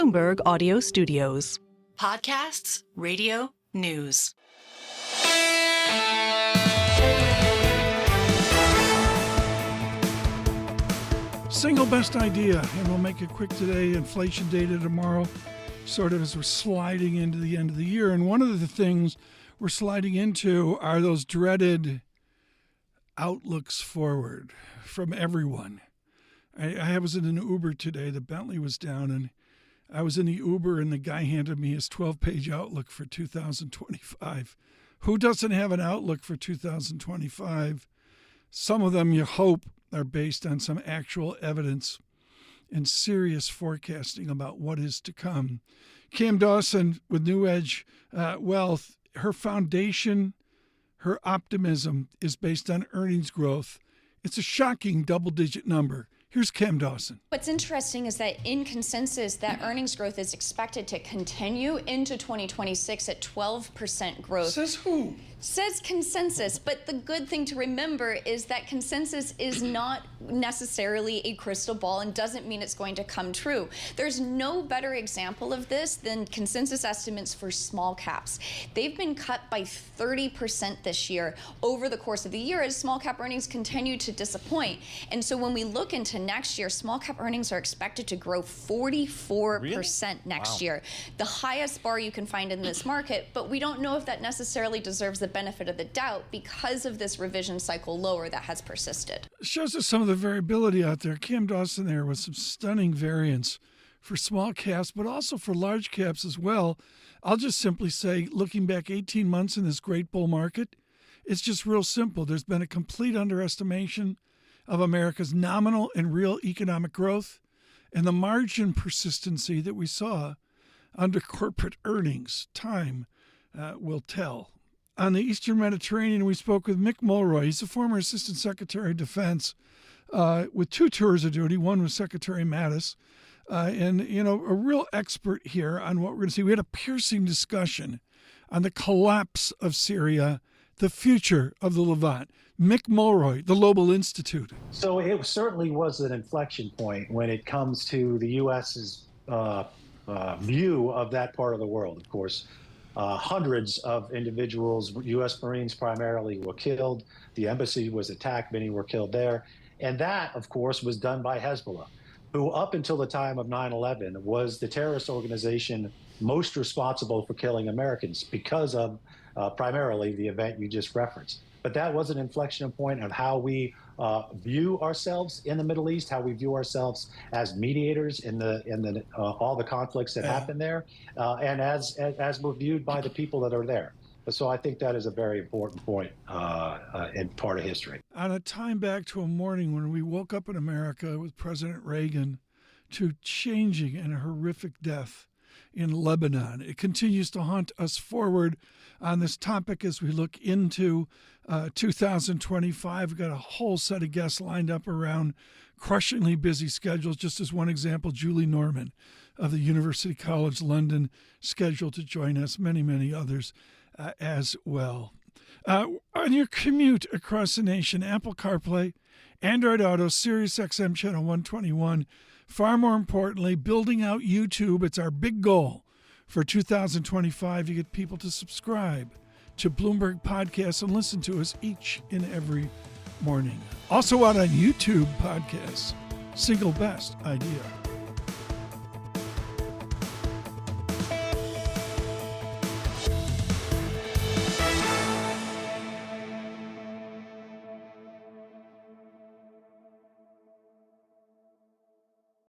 Bloomberg Audio Studios. Podcasts, radio, news. Single best idea, and we'll make it quick today. Inflation data tomorrow, sort of as we're sliding into the end of the year. And one of the things we're sliding into are those dreaded outlooks forward from everyone. I was in an Uber today. The Bentley was down, and I was in the Uber, and the guy handed me his 12-page outlook for 2025. Who doesn't have an outlook for 2025? Some of them, you hope, are based on some actual evidence and serious forecasting about what is to come. Cam Dawson with New Edge Wealth, her foundation, her optimism is based on earnings growth. It's a shocking double-digit number. Here's Cam Dawson. What's interesting is that in consensus, that earnings growth is expected to continue into 2026 at 12% growth. Says who? Says consensus, but the good thing to remember is that consensus is not necessarily a crystal ball and doesn't mean it's going to come true. There's no better example of this than consensus estimates for small caps. They've been cut by 30% this year over the course of the year as small cap earnings continue to disappoint. And so when we look into next year, small cap earnings are expected to grow 44% next year. The highest bar you can find in this market, but we don't know if that necessarily deserves the benefit of the doubt because of this revision cycle lower that has persisted. Shows us some of the variability out there. Cam Dawson there with some stunning variance for small caps, but also for large caps as well. I'll just simply say, looking back 18 months in this great bull market, it's just real simple. There's been a complete underestimation of America's nominal and real economic growth and the margin persistency that we saw under corporate earnings. Time will tell. On the Eastern Mediterranean, we spoke with Mick Mulroy. He's a former Assistant Secretary of Defense with 2 tours of duty. One was Secretary Mattis. And, you know, a real expert here on what we're going to see. We had a piercing discussion on the collapse of Syria, the future of the Levant. Mick Mulroy, the Lobel Institute. So it certainly was an inflection point when it comes to the U.S.'s view of that part of the world, of course. Hundreds of individuals, U.S. Marines primarily, were killed. The embassy was attacked. Many were killed there. And that, of course, was done by Hezbollah, who up until the time of 9/11 was the terrorist organization most responsible for killing Americans because of primarily the event you just referenced. But that was an inflection point of how we view ourselves in the Middle East, how we view ourselves as mediators in all the conflicts that happen there, and as we're viewed by the people that are there. So I think that is a very important point and part of history. On a time back to a morning when we woke up in America with President Reagan to changing and horrific death in Lebanon. It continues to haunt us forward on this topic as we look into 2025. We've got a whole set of guests lined up around crushingly busy schedules. Just as one example, Julie Norman of the University College London scheduled to join us, many, many others as well. On your commute across the nation, Apple CarPlay, Android Auto, Sirius XM Channel 121, far more importantly, building out YouTube. It's our big goal for 2025. You get people to subscribe to Bloomberg Podcasts and listen to us each and every morning. Also out on YouTube podcasts, Single Best Idea.